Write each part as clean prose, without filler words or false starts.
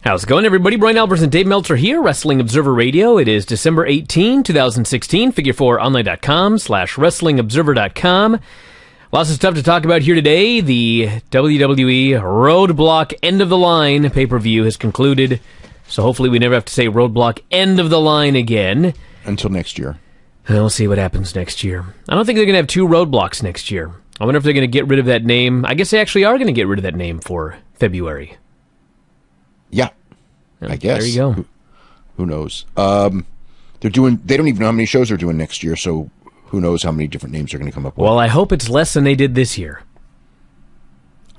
How's it going, everybody? Brian Albers and Dave Meltzer here, Wrestling Observer Radio. It is December 18, 2016, figure4online.com/wrestlingobserver.com. Lots of stuff to talk about here today. The WWE Roadblock End of the Line pay-per-view has concluded, so hopefully we never have to say Roadblock End of the Line again. Until next year. We'll see what happens next year. I don't think they're going to have two roadblocks next year. I wonder if they're going to get rid of that name. I guess they actually are going to get rid of that name for February. Yeah, I guess. There you go. Who knows? They don't even know how many shows they're doing next year, so who knows how many different names they're going to come up with. Well, I hope it's less than they did this year.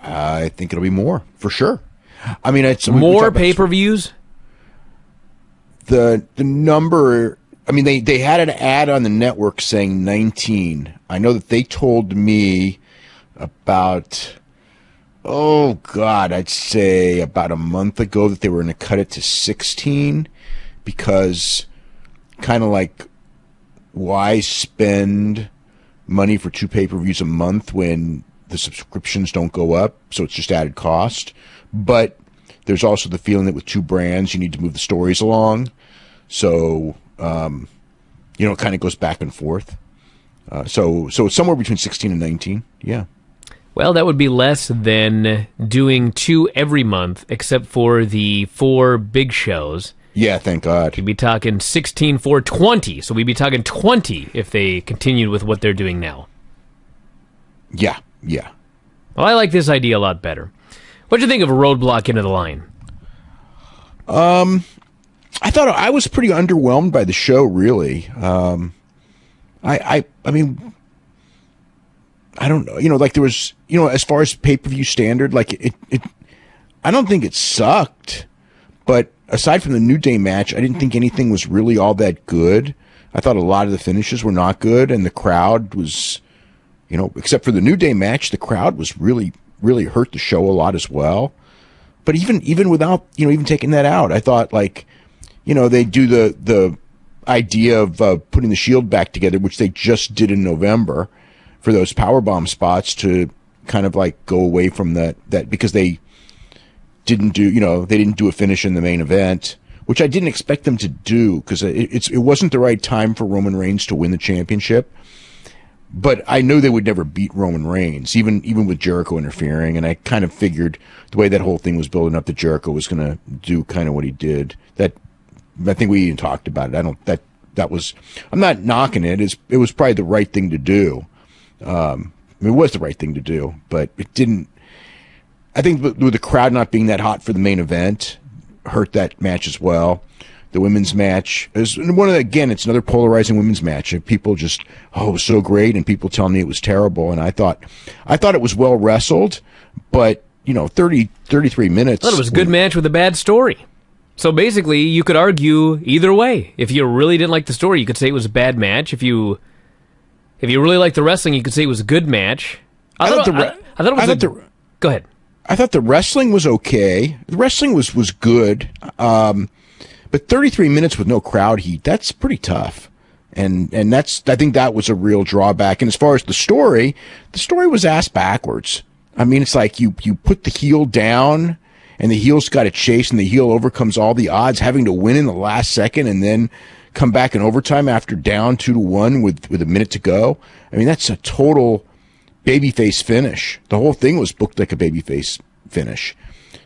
I think it'll be more, for sure. I mean, it's more pay-per-views? The number, I mean, they had an ad on the network saying 19. I know that they told me about... Oh, God, I'd say about a month ago that they were going to cut it to 16 because kind of like, why spend money for two pay-per-views a month when the subscriptions don't go up? So it's just added cost. But there's also the feeling that with two brands, you need to move the stories along. So, it kind of goes back and forth. So it's somewhere between 16 and 19, yeah. Well, that would be less than doing two every month, except for the 4 big shows. Yeah, thank God. You'd be talking 16 for 20, so we'd be talking 20 if they continued with what they're doing now. Yeah. Well, I like this idea a lot better. What'd you think of a Roadblock Into the Line? I thought I was pretty underwhelmed by the show, really. I mean... I don't know, like there was, as far as pay-per-view standard, like it I don't think it sucked, but aside from the New Day match, I didn't think anything was really all that good. I thought a lot of the finishes were not good, and the crowd was, except for the New Day match, the crowd was really, really hurt the show a lot as well. But even without, even taking that out, I thought they do the idea of putting the Shield back together, which they just did in November, for those powerbomb spots to kind of like go away from that because they didn't do a finish in the main event, which I didn't expect them to do because it wasn't the right time for Roman Reigns to win the championship. But I knew they would never beat Roman Reigns, even with Jericho interfering, and I kind of figured the way that whole thing was building up that Jericho was going to do kind of what he did. That I think we even talked about it. I'm not knocking it. It was probably the right thing to do. It was the right thing to do, but it didn't. I think with the crowd not being that hot for the main event, hurt that match as well. The women's match is it's another polarizing women's match. People just, it was so great, and people telling me it was terrible. And I thought it was well wrestled, but 33 minutes. I thought it was a good match with a bad story. So basically, you could argue either way. If you really didn't like the story, you could say it was a bad match. If you really liked the wrestling, you could say it was a good match. Go ahead. I thought the wrestling was okay. The wrestling was good. But 33 minutes with no crowd heat, that's pretty tough. And I think that was a real drawback. And as far as the story was ass backwards. I mean, it's like you put the heel down and the heel's got to chase and the heel overcomes all the odds, having to win in the last second and then come back in overtime after down 2-1 with a minute to go. I mean, that's a total babyface finish. The whole thing was booked like a babyface finish.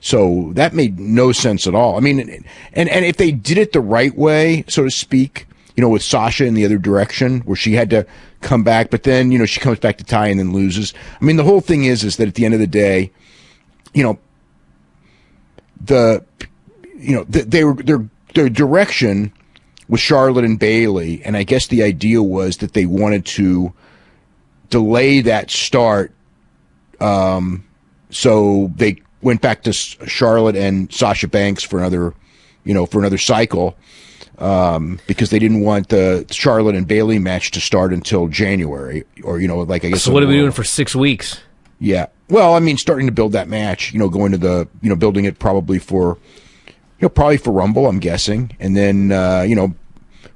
So that made no sense at all. I mean, and if they did it the right way, so to speak, with Sasha in the other direction where she had to come back, but then, she comes back to tie and then loses. I mean, the whole thing is that at the end of the day, their direction with Charlotte and Bayley, and I guess the idea was that they wanted to delay that start, so they went back to Charlotte and Sasha Banks for another cycle, because they didn't want the Charlotte and Bayley match to start until January, or I guess. So what are we doing for 6 weeks? Yeah, well, I mean, starting to build that match, going to the, building it probably for Rumble, I'm guessing. And then,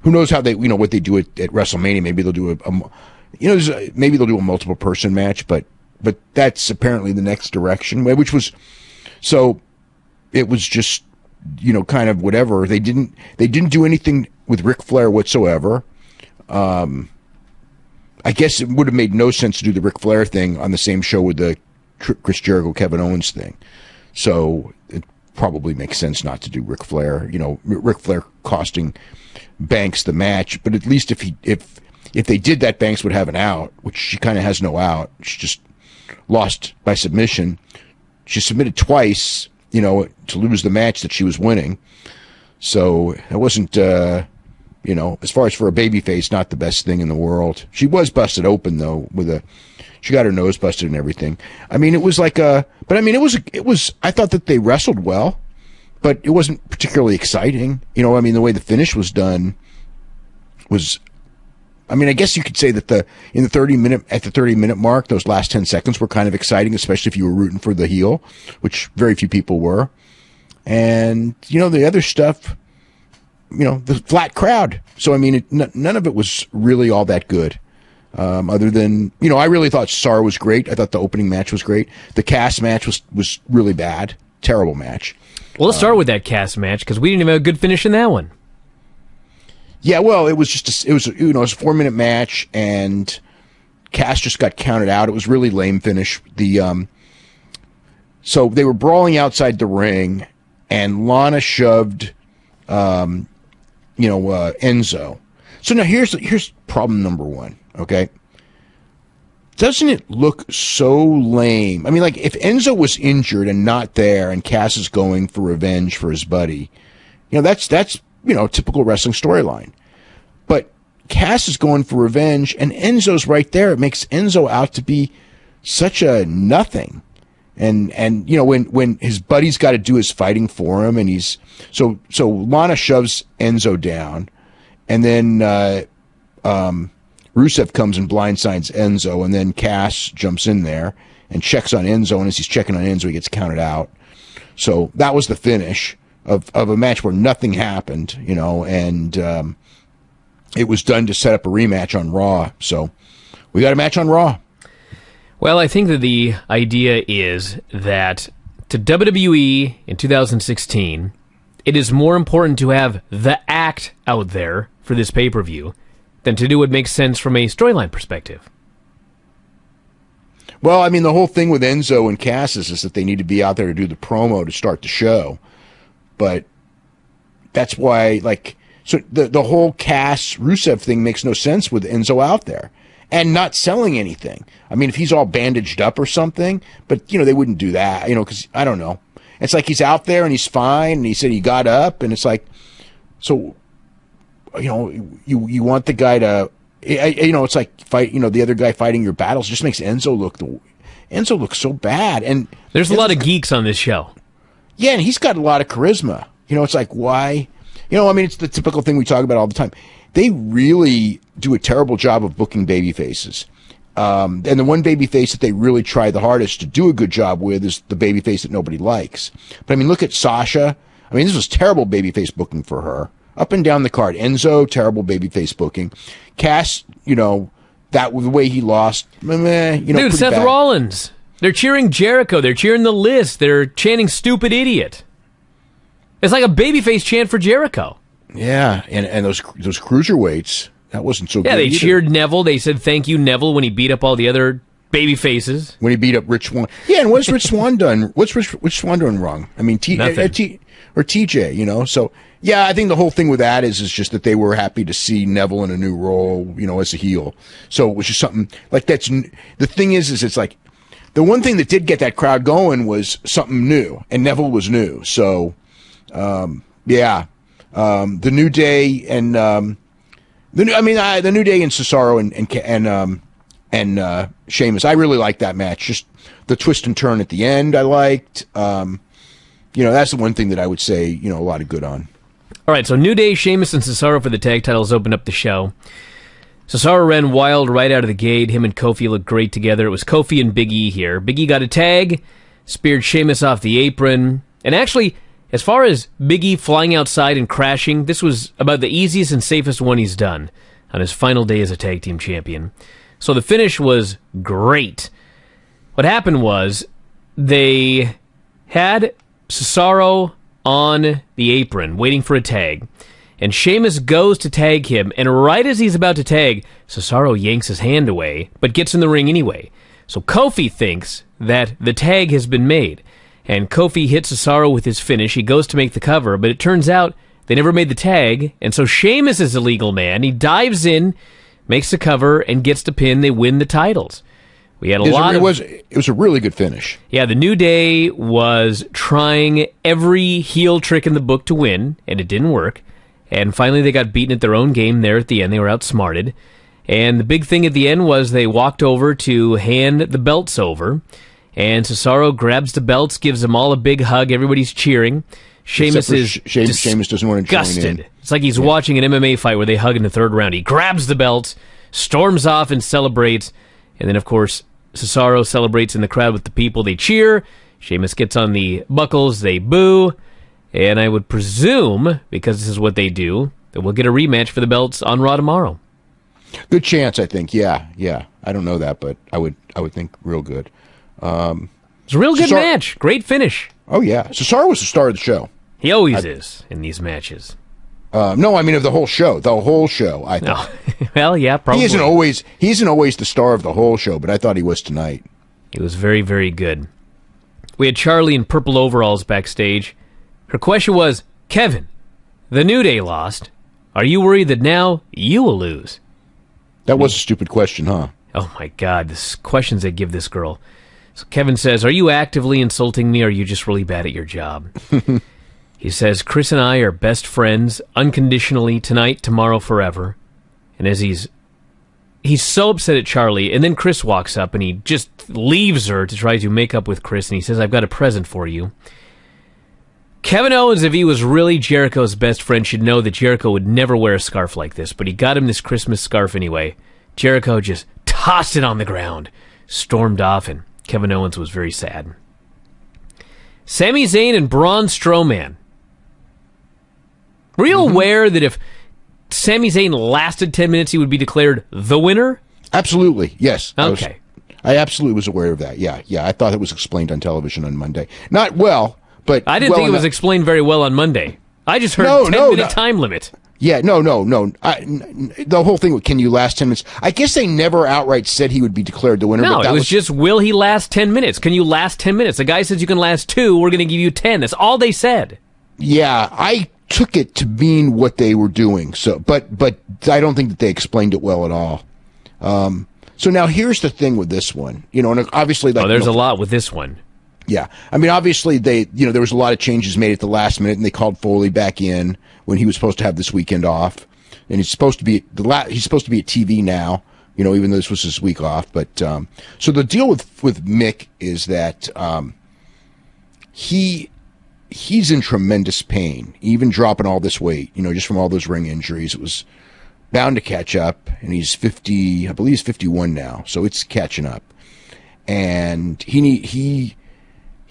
who knows how they, what they do at WrestleMania. Maybe they'll do maybe they'll do a multiple person match, but that's apparently the next direction, which was, so it was just kind of whatever. They didn't do anything with Ric Flair whatsoever. I guess it would have made no sense to do the Ric Flair thing on the same show with the Chris Jericho, Kevin Owens thing. So it probably makes sense not to do Ric Flair. Ric Flair costing Banks the match, but at least if they did that, Banks would have an out, which she kind of has no out. She just lost by submission. She submitted twice, to lose the match that she was winning. So it wasn't, as far as for a babyface, not the best thing in the world. She was busted open though she got her nose busted and everything. I mean, it was it was. I thought that they wrestled well, but it wasn't particularly exciting. The way the finish was done was. I mean, I guess you could say that at the 30-minute mark, those last 10 seconds were kind of exciting, especially if you were rooting for the heel, which very few people were. And, the other stuff, the flat crowd. So, I mean, none of it was really all that good. Other than, I really thought Cesaro was great. I thought the opening match was great. The Cass match was really bad. Terrible match. Well, let's start with that Cass match, because we didn't even have a good finish in that one. Yeah, well, it was just it was a 4-minute match, and Cass just got counted out. It was really lame finish. So they were brawling outside the ring, and Lana shoved, Enzo. So now here's problem number one. Okay, doesn't it look so lame? I mean, like if Enzo was injured and not there, and Cass is going for revenge for his buddy, that's typical wrestling storyline. But Cass is going for revenge, and Enzo's right there. It makes Enzo out to be such a nothing. And when his buddy's got to do his fighting for him, and he's so Lana shoves Enzo down, and then Rusev comes and blindsides Enzo, and then Cass jumps in there and checks on Enzo, and as he's checking on Enzo, he gets counted out. So that was the finish of a match where nothing happened, and it was done to set up a rematch on Raw. So we got a match on Raw. Well, I think that the idea is that to WWE in 2016, it is more important to have the act out there for this pay-per-view than to do what makes sense from a storyline perspective. Well, I mean, the whole thing with Enzo and Cass is that they need to be out there to do the promo to start the show. But that's why, so the whole Cass-Rusev thing makes no sense with Enzo out there and not selling anything. I mean, if he's all bandaged up or something, but, they wouldn't do that, because, I don't know. It's like he's out there and he's fine, and he said he got up, and it's like, so, you want the guy to, it's like fight, the other guy fighting your battles just makes Enzo look so bad. And there's a lot of geeks on this show. Yeah, and he's got a lot of charisma. It's like, why? It's the typical thing we talk about all the time. They really do a terrible job of booking baby faces. And the one baby face that they really try the hardest to do a good job with is the baby face that nobody likes. But, I mean, look at Sasha. I mean, this was terrible baby face booking for her. Up and down the card. Enzo, terrible baby face booking. Cass, that the way he lost, Dude, Seth bad. Rollins. They're cheering Jericho. They're cheering The List. They're chanting stupid idiot. It's like a babyface chant for Jericho. Yeah, and those cruiserweights, that wasn't so good. Yeah, they either. cheered Neville. They said thank you, Neville, when he beat up all the other baby faces. When he beat up Rich Swann. Yeah, and what's Rich Swann done? What's Rich Swann doing wrong? I mean, or TJ, So, yeah, I think the whole thing with that is just that they were happy to see Neville in a new role, as a heel. So it was just something like that's the thing is it's like the one thing that did get that crowd going was something new, and Neville was new. So, yeah, the New Day and the New Day and Cesaro and Sheamus. I really liked that match. Just the twist and turn at the end, I liked. That's the one thing that I would say, a lot of good on. All right, so New Day, Sheamus, and Cesaro for the tag titles opened up the show. Cesaro ran wild right out of the gate. Him and Kofi looked great together. It was Kofi and Big E here. Big E got a tag, speared Sheamus off the apron. And actually, as far as Big E flying outside and crashing, this was about the easiest and safest one he's done on his final day as a tag team champion. So the finish was great. What happened was they had Cesaro on the apron, waiting for a tag. And Sheamus goes to tag him, and right as he's about to tag, Cesaro yanks his hand away, but gets in the ring anyway. So Kofi thinks that the tag has been made, and Kofi hits Cesaro with his finish. He goes to make the cover, but it turns out they never made the tag, and so Sheamus is a legal man. He dives in, makes the cover, and gets the pin. They win the titles. We had it was a really good finish. Yeah, the New Day was trying every heel trick in the book to win, and it didn't work. And finally, they got beaten at their own game there at the end. They were outsmarted. And the big thing at the end was they walked over to hand the belts over. And Cesaro grabs the belts, gives them all a big hug. Everybody's cheering. Sheamus is Sheamus doesn't want to join in. It's like he's watching an MMA fight where they hug in the third round. He grabs the belt, storms off and celebrates. And then, of course, Cesaro celebrates in the crowd with the people. They cheer. Sheamus gets on the buckles. They boo. And I would presume, because this is what they do, that we'll get a rematch for the belts on Raw tomorrow. Good chance, I think. Yeah. I don't know that, but I would think real good. It's a real good match. Great finish. Oh, yeah. Cesaro was the star of the show. He always is in these matches. No, I mean of the whole show. The whole show, I thought. No. Well, yeah, probably. He isn't always the star of the whole show, but I thought he was tonight. He was very, very good. We had Charlie in purple overalls backstage. Her question was, Kevin, the New Day lost. Are you worried that now you will lose? That was a stupid question, huh? Oh, my God. The questions they give this girl. So Kevin says, are you actively insulting me, or are you just really bad at your job? He says, Chris and I are best friends, unconditionally, tonight, tomorrow, forever. And as he's so upset at Charlie, and then Chris walks up, and he just leaves her to try to make up with Chris, and he says, I've got a present for you. Kevin Owens, if he was really Jericho's best friend, should know that Jericho would never wear a scarf like this, but he got him this Christmas scarf anyway. Jericho just tossed it on the ground, stormed off, and Kevin Owens was very sad. Sami Zayn and Braun Strowman. Were you aware that if Sami Zayn lasted 10 minutes, he would be declared the winner? Absolutely, yes. Okay. I absolutely was aware of that, yeah. I thought it was explained on television on Monday. Not well. But I didn't think it was explained very well on Monday. I just heard 10-minute time limit. Yeah, no. The whole thing with can you last 10 minutes? I guess they never outright said he would be declared the winner. No, but it was just, will he last 10 minutes? Can you last 10 minutes? The guy says you can last 2, we're going to give you 10. That's all they said. Yeah, I took it to mean what they were doing. So, but I don't think that they explained it well at all. So now here's the thing with this one. You know, and obviously... there's a lot with this one. Yeah. I mean, obviously, there was a lot of changes made at the last minute, and they called Foley back in when he was supposed to have this weekend off. And he's supposed to be at TV now, even though this was his week off. But so the deal with Mick is that he's in tremendous pain, even dropping all this weight, just from all those ring injuries. It was bound to catch up, and he's 50, I believe he's 51 now, so it's catching up. And he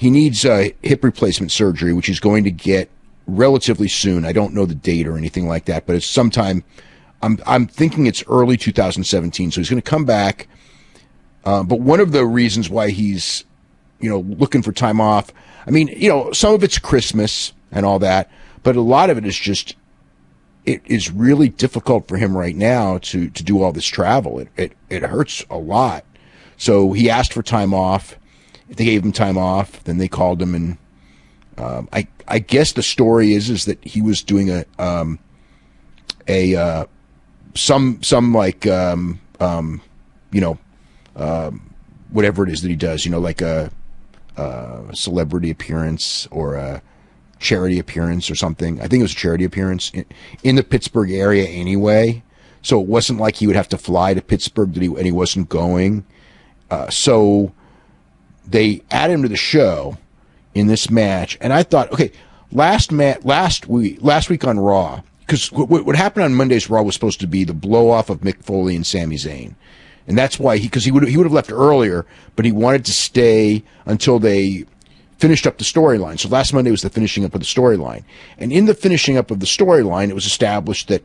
needs hip replacement surgery, which he's going to get relatively soon. I don't know the date or anything like that, but it's sometime. I'm thinking it's early 2017. So he's going to come back. But one of the reasons why he's, looking for time off. I mean, some of it's Christmas and all that, but a lot of it is just. It is really difficult for him right now to do all this travel. It hurts a lot. So he asked for time off. If they gave him time off, then they called him, and I guess the story is that he was doing whatever it is that he does, like a celebrity appearance or a charity appearance or something. I think it was a charity appearance in the Pittsburgh area anyway. So it wasn't like he would have to fly to Pittsburgh and he wasn't going. So they add him to the show in this match, and I thought, okay, last week on Raw, because what happened on Monday's Raw was supposed to be the blow off of Mick Foley and Sami Zayn, and that's why he would have left earlier, but he wanted to stay until they finished up the storyline. So last Monday was the finishing up of the storyline, and in the finishing up of the storyline, it was established that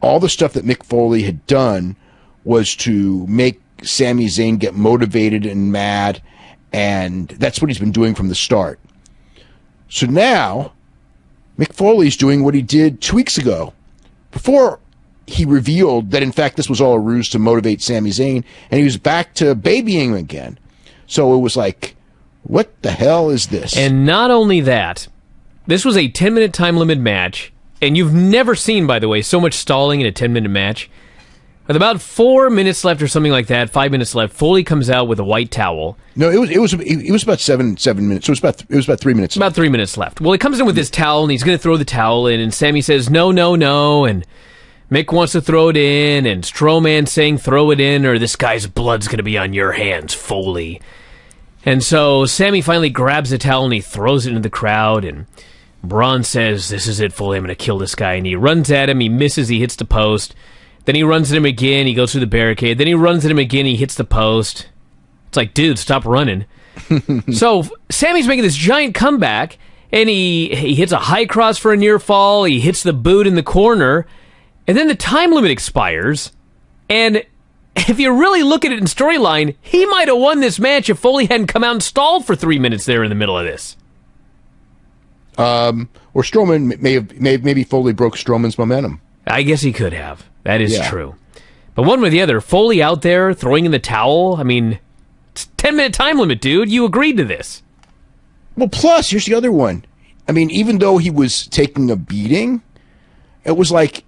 all the stuff that Mick Foley had done was to make Sami Zayn get motivated and mad. And that's what he's been doing from the start. So now Mick Foley's doing what he did 2 weeks ago, before he revealed that, in fact, this was all a ruse to motivate Sami Zayn, and he was back to babying him again. So it was like, what the hell is this? And not only that, this was a 10-minute time limit match, and you've never seen, by the way, so much stalling in a 10-minute match. With about 4 minutes left or something like that, 5 minutes left, Foley comes out with a white towel. No, it was about seven minutes. So it was about 3 minutes. About 3 minutes left. Well, he comes in with his towel, and he's going to throw the towel in, and Sami says, no, no, no, and Mick wants to throw it in, and Strowman saying, throw it in, or this guy's blood's going to be on your hands, Foley. And so Sami finally grabs the towel, and he throws it into the crowd, and Braun says, this is it, Foley, I'm going to kill this guy. And he runs at him, he misses, he hits the post. Then he runs at him again, he goes through the barricade. Then he runs at him again, he hits the post. It's like, dude, stop running. So Sami's making this giant comeback, and he hits a high cross for a near fall, he hits the boot in the corner, and then the time limit expires, and if you really look at it in storyline, he might have won this match if Foley hadn't come out and stalled for 3 minutes there in the middle of this. Or Strowman maybe Foley broke Strowman's momentum. I guess he could have. That is true. But one way or the other, Foley out there throwing in the towel, I mean, it's a 10-minute time limit, dude. You agreed to this. Well, plus, here's the other one. I mean, even though he was taking a beating, it was like,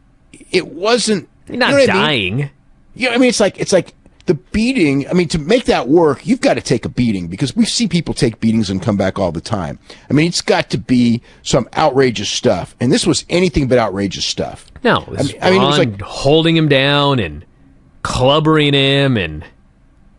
it wasn't... You're not dying. I mean? Yeah, I mean, it's like the beating, I mean, to make that work, you've got to take a beating, because we see people take beatings and come back all the time. I mean, it's got to be some outrageous stuff, and this was anything but outrageous stuff. No, I mean, it was like holding him down and clubbering him, and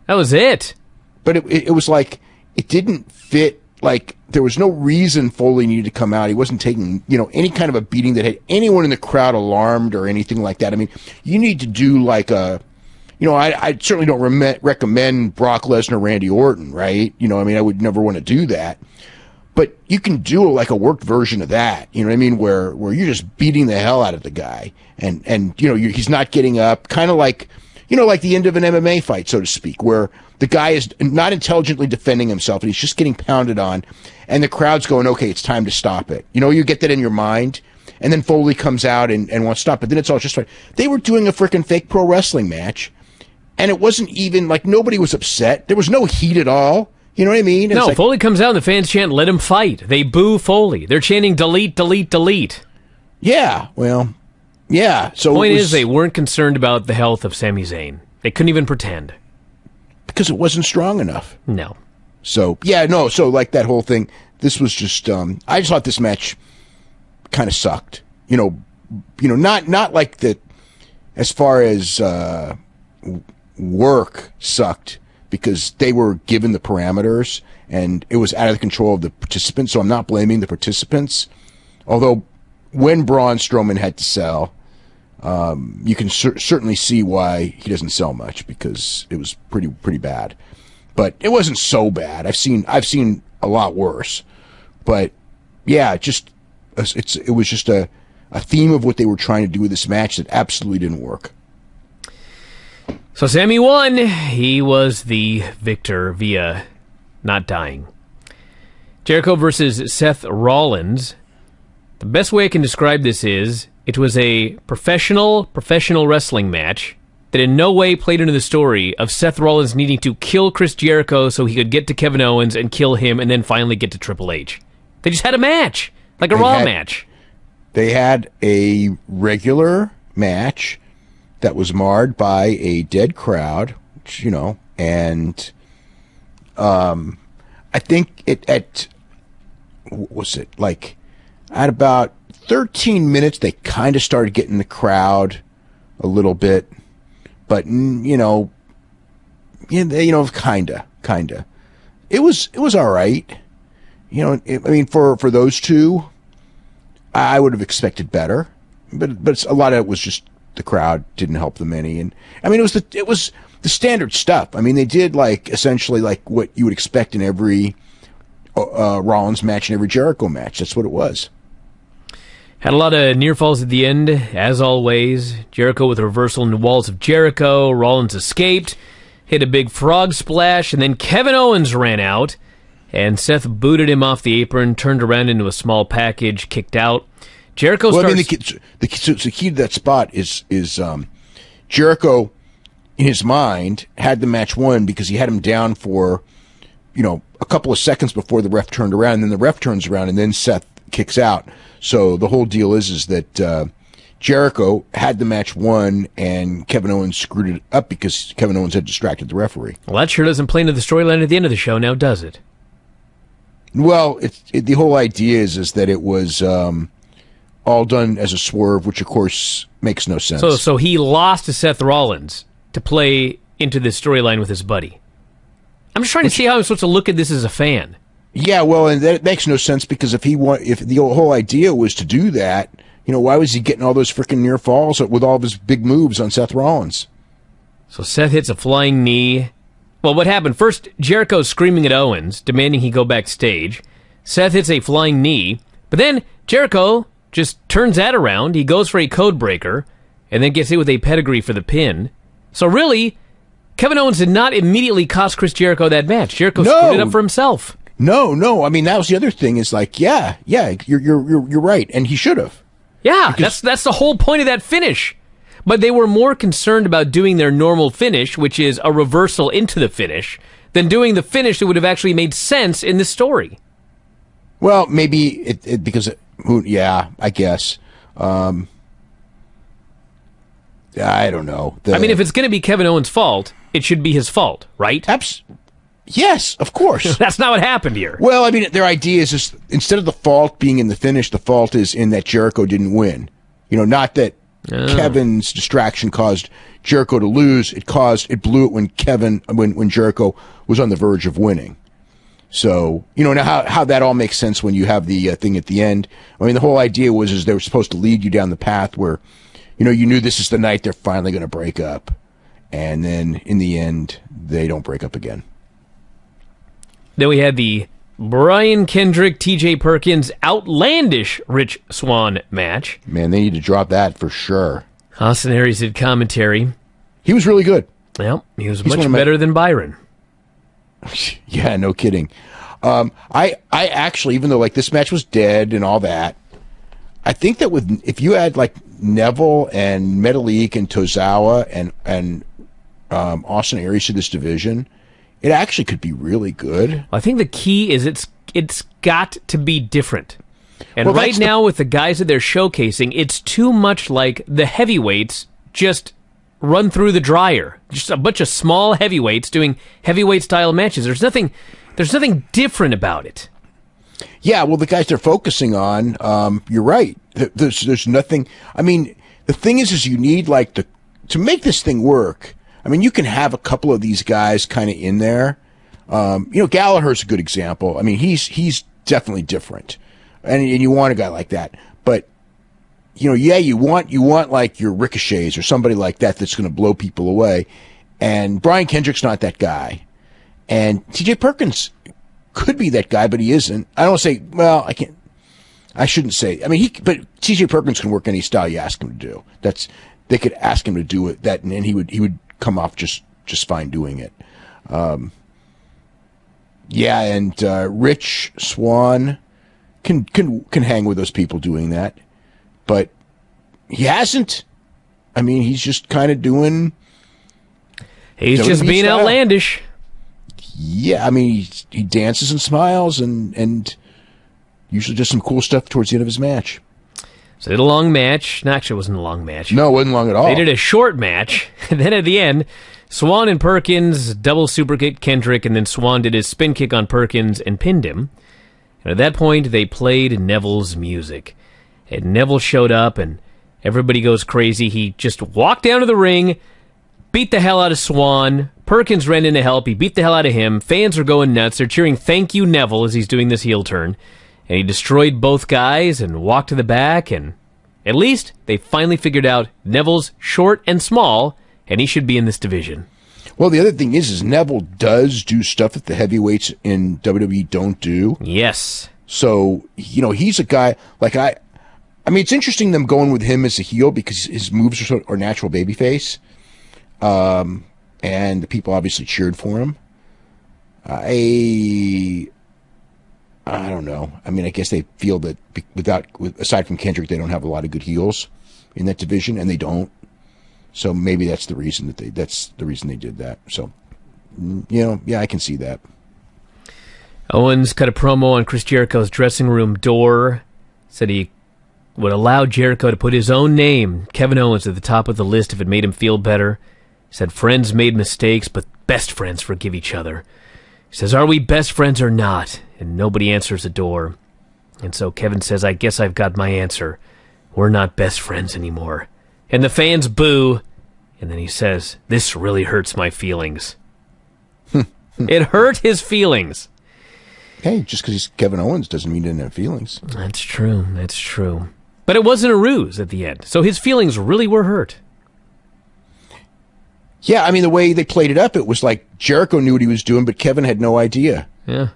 that was it. But it was like, it didn't fit, like, there was no reason Foley needed to come out. He wasn't taking, any kind of a beating that had anyone in the crowd alarmed or anything like that. I mean, you need to do like a... I certainly don't recommend Brock Lesnar, Randy Orton, right? I mean, I would never want to do that. But you can do like a worked version of that, you know what I mean? Where you're just beating the hell out of the guy. And he's not getting up. Kind of like, like the end of an MMA fight, so to speak, where the guy is not intelligently defending himself and he's just getting pounded on. And the crowd's going, okay, it's time to stop it. You get that in your mind. And then Foley comes out and wants to stop it. Then it's all just fine. They were doing a freaking fake pro wrestling match. And it wasn't even, like, nobody was upset. There was no heat at all. You know what I mean? No, like, Foley comes out and the fans chant, let him fight. They boo Foley. They're chanting, delete, delete, delete. Yeah, well, yeah. So the point is, they weren't concerned about the health of Sami Zayn. They couldn't even pretend. Because it wasn't strong enough. No. So, yeah, no, so, like, that whole thing, this was just, I just thought this match kind of sucked. Not like the, as far as, work sucked, because they were given the parameters and it was out of the control of the participants. So I'm not blaming the participants. Although when Braun Strowman had to sell, you can certainly see why he doesn't sell much, because it was pretty bad. But it wasn't so bad. I've seen a lot worse. But yeah, it was just a theme of what they were trying to do with this match that absolutely didn't work. So Sami won. He was the victor via not dying. Jericho versus Seth Rollins. The best way I can describe this is, it was a professional wrestling match that in no way played into the story of Seth Rollins needing to kill Chris Jericho so he could get to Kevin Owens and kill him and then finally get to Triple H. They just had a match, like a Raw match. They had a regular match that was marred by a dead crowd, and I think what was it, like, at about 13 minutes, they kind of started getting the crowd a little bit, but, kind of. It was all right. For those two, I would have expected better, but a lot of it was just, the crowd didn't help them any. And I mean, it was the standard stuff. I mean, they did like essentially like what you would expect in every Rollins match and every Jericho match. That's what it was. Had a lot of near falls at the end, as always. Jericho with a reversal in the walls of Jericho. Rollins escaped, hit a big frog splash, and then Kevin Owens ran out And Seth booted him off the apron, turned around into a small package, kicked out. Jericho Well, starts... I mean, the key to that spot is Jericho, in his mind, had the match won because he had him down for, a couple of seconds before the ref turned around, and then the ref turns around, and then Seth kicks out. So the whole deal is that Jericho had the match won, and Kevin Owens screwed it up because Kevin Owens had distracted the referee. Well, that sure doesn't play into the storyline at the end of the show now, does it? Well, the whole idea is that it was all done as a swerve, which, of course, makes no sense. So he lost to Seth Rollins to play into this storyline with his buddy. I'm just trying to see how I'm supposed to look at this as a fan. Yeah, well, and that makes no sense because if the whole idea was to do that, why was he getting all those freaking near falls with all of his big moves on Seth Rollins? So Seth hits a flying knee. Well, what happened? First, Jericho's screaming at Owens, demanding he go backstage. Seth hits a flying knee, but then Jericho just turns that around. He goes for a code breaker, and then gets hit with a pedigree for the pin. So really, Kevin Owens did not immediately cost Chris Jericho that match. Jericho screwed it up for himself. No. I mean, that was the other thing. Is like, yeah, you're right, and he should have. Yeah, that's the whole point of that finish. But they were more concerned about doing their normal finish, which is a reversal into the finish, than doing the finish that would have actually made sense in this story. Well, maybe I guess. I don't know. If it's going to be Kevin Owens' fault, it should be his fault, right? Yes, of course. That's not what happened here. Well, I mean, their idea is just, instead of the fault being in the finish, the fault is in that Jericho didn't win. Not that Kevin's distraction caused Jericho to lose. It blew it when Jericho was on the verge of winning. So, now how that all makes sense when you have the thing at the end. I mean, the whole idea was they were supposed to lead you down the path where, you knew this is the night they're finally going to break up. And then in the end, they don't break up again. Then we had the Brian Kendrick, TJ Perkins, outlandish Rich Swann match. Man, they need to drop that for sure. Austin Aries did commentary. He was really good. Well, he was much better than Byron. Yeah, no kidding. I actually, even though this match was dead and all that, I think that if you add Neville and Metalik and Tozawa and Austin Aries to this division, it actually could be really good. I think the key is it's got to be different. And right now, with the guys that they're showcasing, it's too much like the heavyweights just run through the dryer. Just a bunch of small heavyweights doing heavyweight-style matches. There's nothing different about it. Yeah, well, the guys they're focusing on, you're right. There's nothing. I mean, the thing is you need to make this thing work. I mean, you can have a couple of these guys kind of in there. Gallagher's a good example. I mean, he's definitely different, and you want a guy like that. But you want your Ricochets or somebody like that that's going to blow people away. And Brian Kendrick's not that guy, and TJ Perkins could be that guy, but he isn't. I don't say. Well, I can't. I shouldn't say. I mean, but TJ Perkins can work any style you ask him to do. They could ask him to do it and he would come off just fine doing it. And Rich Swann can hang with those people doing that, but he hasn't. I mean, he's just kind of doing. He's just being style. Outlandish. Yeah, I mean, he dances and smiles and usually does some cool stuff towards the end of his match. So they did a long match. No, actually, it wasn't a long match. No, it wasn't long at all. They did a short match. And then at the end, Swann and Perkins double super kick Kendrick, and then Swann did his spin kick on Perkins and pinned him. And at that point, they played Neville's music. And Neville showed up, and everybody goes crazy. He just walked down to the ring, beat the hell out of Swann. Perkins ran in to help. He beat the hell out of him. Fans are going nuts. They're cheering, "Thank you, Neville," as he's doing this heel turn. And he destroyed both guys and walked to the back, and at least they finally figured out Neville's short and small, and he should be in this division. Well, the other thing is Neville does do stuff that the heavyweights in WWE don't do. Yes. So, he's a guy, I mean, it's interesting them going with him as a heel because his moves are natural babyface. And the people obviously cheered for him. I don't know. I mean, I guess they feel that aside from Kendrick, they don't have a lot of good heels in that division, and they don't. So maybe that's the reason they did that. So, I can see that. Owens cut a promo on Chris Jericho's dressing room door. Said he would allow Jericho to put his own name, Kevin Owens, at the top of the list if it made him feel better. He said friends made mistakes, but best friends forgive each other. He says, are we best friends or not? And nobody answers the door. And so Kevin says, I guess I've got my answer. We're not best friends anymore. And the fans boo. And then he says, this really hurts my feelings. It hurt his feelings. Hey, just because he's Kevin Owens doesn't mean he didn't have feelings. That's true. But it wasn't a ruse at the end. So his feelings really were hurt. Yeah, I mean, the way they played it up, it was like Jericho knew what he was doing, but Kevin had no idea. Yeah.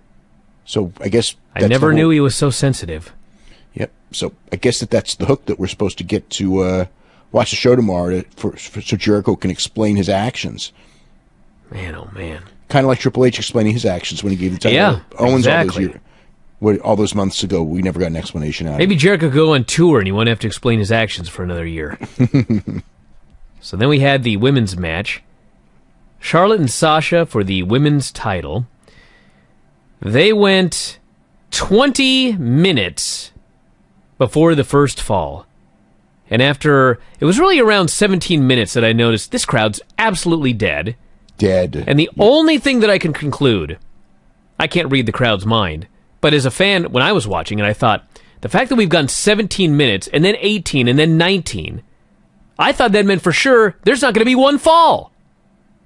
So I guess I never knew he was so sensitive. Yep. So I guess that's the hook that we're supposed to get to watch the show tomorrow so Jericho can explain his actions. Man, oh man. Kind of like Triple H explaining his actions when he gave the title. Yeah, Owens exactly. All those months ago, we never got an explanation out of it. Maybe Jericho could go on tour and he won't have to explain his actions for another year. So then we had the women's match. Charlotte and Sasha for the women's title. They went 20 minutes before the first fall. And after, it was really around 17 minutes that I noticed this crowd's absolutely dead. And the only thing that I can conclude, I can't read the crowd's mind, but as a fan, when I was watching it, I thought, the fact that we've gone 17 minutes, and then 18, and then 19, I thought that meant for sure there's not going to be one fall.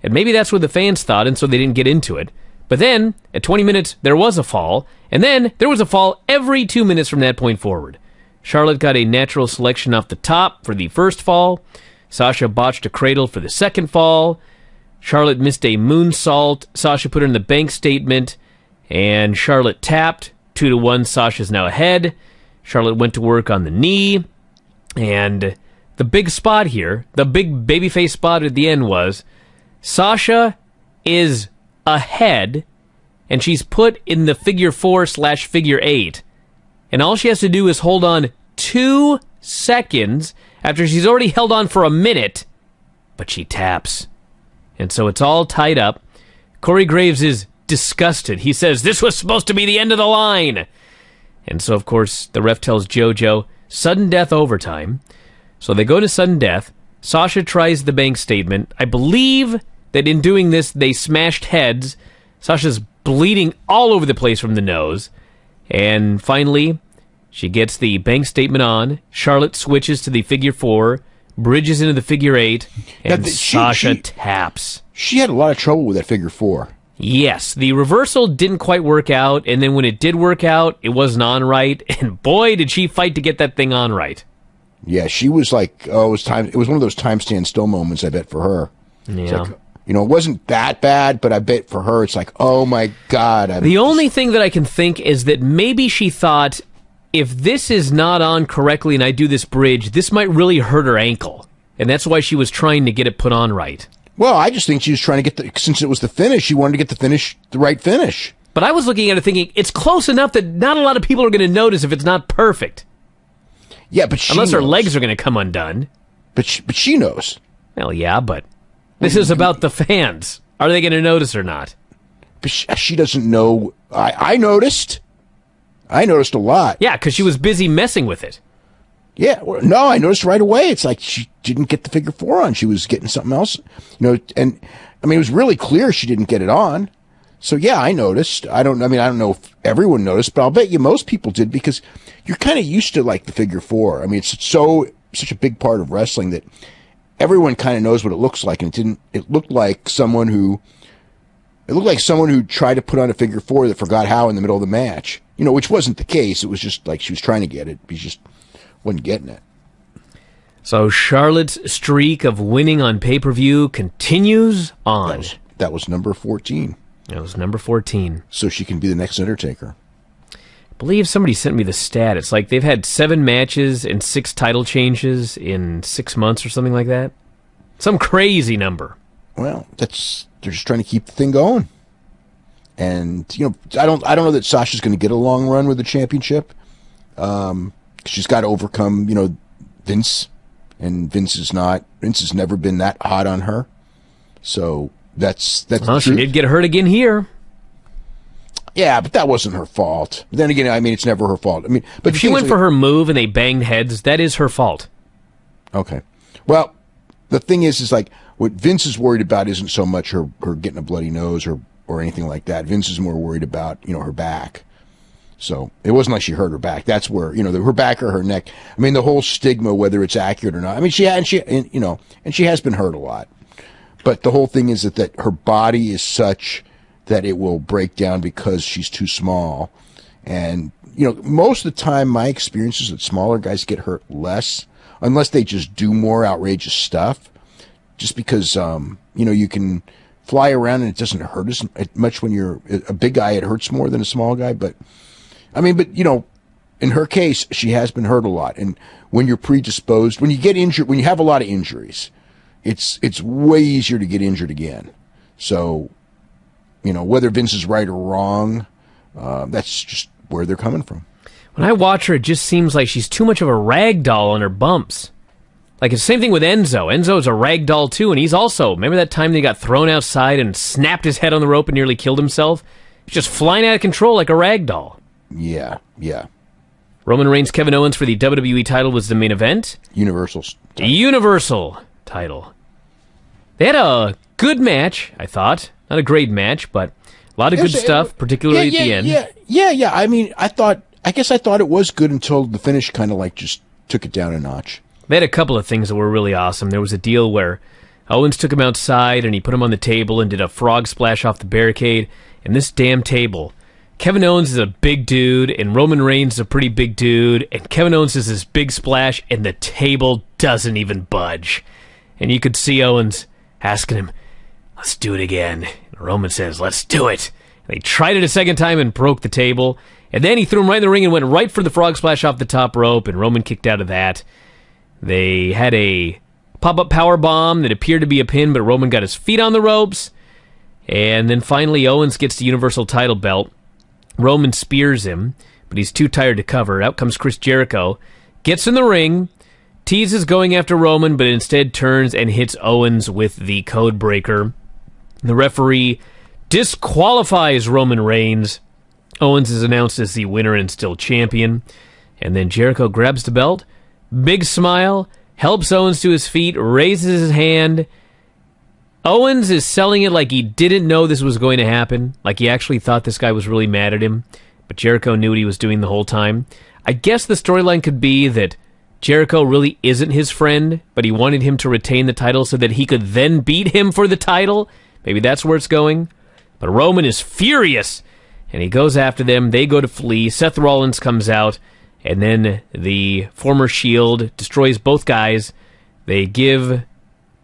And maybe that's what the fans thought, and so they didn't get into it. But then, at 20 minutes, there was a fall, and then there was a fall every 2 minutes from that point forward. Charlotte got a natural selection off the top for the first fall. Sasha botched a cradle for the second fall. Charlotte missed a moonsault. Sasha put her in the bank statement, and Charlotte tapped. 2-1, Sasha's now ahead. Charlotte went to work on the knee, and the big spot here, the big babyface spot at the end was Sasha is ahead, and she's put in the figure 4/figure 8, and all she has to do is hold on 2 seconds after she's already held on for a minute, but she taps. And so it's all tied up. Corey Graves is disgusted. He says, this was supposed to be the end of the line. And so, of course, the ref tells JoJo, sudden death overtime. So they go to sudden death. Sasha tries the bank statement. I believe that in doing this, they smashed heads. Sasha's bleeding all over the place from the nose. And finally, she gets the bank statement on. Charlotte switches to the figure 4. Bridges into the figure 8, and Sasha taps. She had a lot of trouble with that figure 4. Yes, the reversal didn't quite work out, and then when it did work out, it wasn't on right, and boy, did she fight to get that thing on right. Yeah, she was like, it was one of those time stand still moments, I bet, for her. Yeah. Like, it wasn't that bad, but I bet for her, it's like, oh my God. The only thing that I can think is that maybe she thought, if this is not on correctly and I do this bridge, this might really hurt her ankle. And that's why she was trying to get it put on right. Well, I just think she was trying to get since it was the finish, she wanted to get the right finish. But I was looking at it thinking, it's close enough that not a lot of people are going to notice if it's not perfect. Yeah, but she Unless knows. her legs are going to come undone. But she knows. Well, yeah, but this is about the fans. Are they going to notice or not? But she doesn't know. I noticed. I noticed a lot. Yeah, because she was busy messing with it. Yeah, no, I noticed right away. It's like she didn't get the figure 4 on. She was getting something else. And I mean, it was really clear she didn't get it on. So yeah, I noticed. I don't know if everyone noticed, but I'll bet you most people did because you're kind of used to like the figure 4. I mean, it's such a big part of wrestling that everyone kind of knows what it looks like. And it looked like someone who tried to put on a figure 4 that forgot how in the middle of the match. Which wasn't the case. It was just like she was trying to get it, but she just wasn't getting it. So Charlotte's streak of winning on pay-per-view continues on. That was number 14. That was number 14. So she can be the next Undertaker. I believe somebody sent me the stat. It's like they've had 7 matches and 6 title changes in 6 months or something like that. Some crazy number. Well, they're just trying to keep the thing going. And, I don't know that Sasha's going to get a long run with the championship. She's got to overcome, Vince, and Vince has never been that hot on her. So that's well, she did get hurt again here. Yeah, but that wasn't her fault. Then again, it's never her fault. But if she went for her move and they banged heads, that is her fault. Okay. Well, the thing is like what Vince is worried about isn't so much her getting a bloody nose or anything like that. Vince is more worried about, her back. So it wasn't like she hurt her back. That's where, her back or her neck. The whole stigma, whether it's accurate or not. She has been hurt a lot. But the whole thing is that her body is such that it will break down because she's too small. And, most of the time my experience is that smaller guys get hurt less unless they just do more outrageous stuff. Just because, you can fly around and it doesn't hurt as much when you're a big guy. It hurts more than a small guy. But, in her case, she has been hurt a lot. And when you're predisposed, when you get injured, when you have a lot of injuries, it's way easier to get injured again. So, whether Vince is right or wrong, that's just where they're coming from. When I watch her, it just seems like she's too much of a rag doll on her bumps. Like, it's the same thing with Enzo. Enzo's a rag doll, too, and he's also... Remember that time they got thrown outside and snapped his head on the rope and nearly killed himself? He's just flying out of control like a rag doll. Yeah. Roman Reigns, Kevin Owens for the WWE title was the main event. Universal title. They had a good match, I thought. Not a great match, but a lot of good stuff, particularly at the end. Yeah. I guess I thought it was good until the finish kind of just took it down a notch. They had a couple of things that were really awesome. There was a deal where Owens took him outside and he put him on the table and did a frog splash off the barricade. And this damn table, Kevin Owens is a big dude and Roman Reigns is a pretty big dude. And Kevin Owens does this big splash and the table doesn't even budge. And you could see Owens asking him, let's do it again. And Roman says, let's do it. And they tried it a second time and broke the table. And then he threw him right in the ring and went right for the frog splash off the top rope. And Roman kicked out of that. They had a pop-up power bomb that appeared to be a pin, but Roman got his feet on the ropes. And then finally Owens gets the Universal title belt. Roman spears him, but he's too tired to cover. Out comes Chris Jericho, gets in the ring, teases going after Roman, but instead turns and hits Owens with the code breaker. The referee disqualifies Roman Reigns. Owens is announced as the winner and still champion. And then Jericho grabs the belt, big smile, helps Owens to his feet, raises his hand. Owens is selling it like he didn't know this was going to happen, like he actually thought this guy was really mad at him, but Jericho knew what he was doing the whole time. I guess the storyline could be that Jericho really isn't his friend, but he wanted him to retain the title so that he could then beat him for the title. Maybe that's where it's going. But Roman is furious, and he goes after them. They go to flee. Seth Rollins comes out, and then the former Shield destroys both guys. They give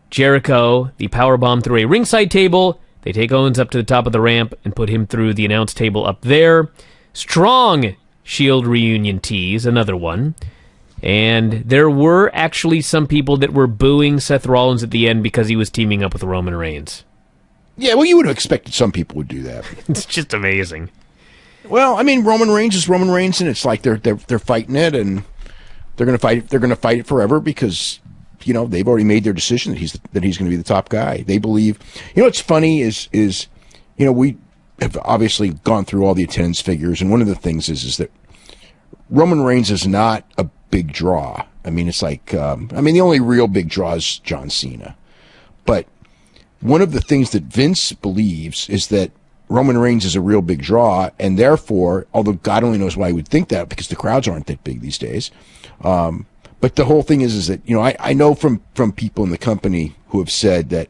Jericho the powerbomb through a ringside table. They take Owens up to the top of the ramp and put him through the announce table up there. Strong Shield reunion tease, another one. And there were actually some people that were booing Seth Rollins at the end because he was teaming up with Roman Reigns. Yeah, well, you would have expected some people would do that. It's just amazing. Well, I mean, Roman Reigns is Roman Reigns, and it's like they're fighting it, and they're going to fight. They're going to fight it forever because they've already made their decision that he's going to be the top guy. They believe. What's funny is we have obviously gone through all the attendance figures, and one of the things is that Roman Reigns is not a big draw. I mean, it's like the only real big draw is John Cena, but one of the things that Vince believes is that Roman Reigns is a real big draw, and therefore, although God only knows why he would think that because the crowds aren't that big these days. But the whole thing is that, I know from people in the company who have said that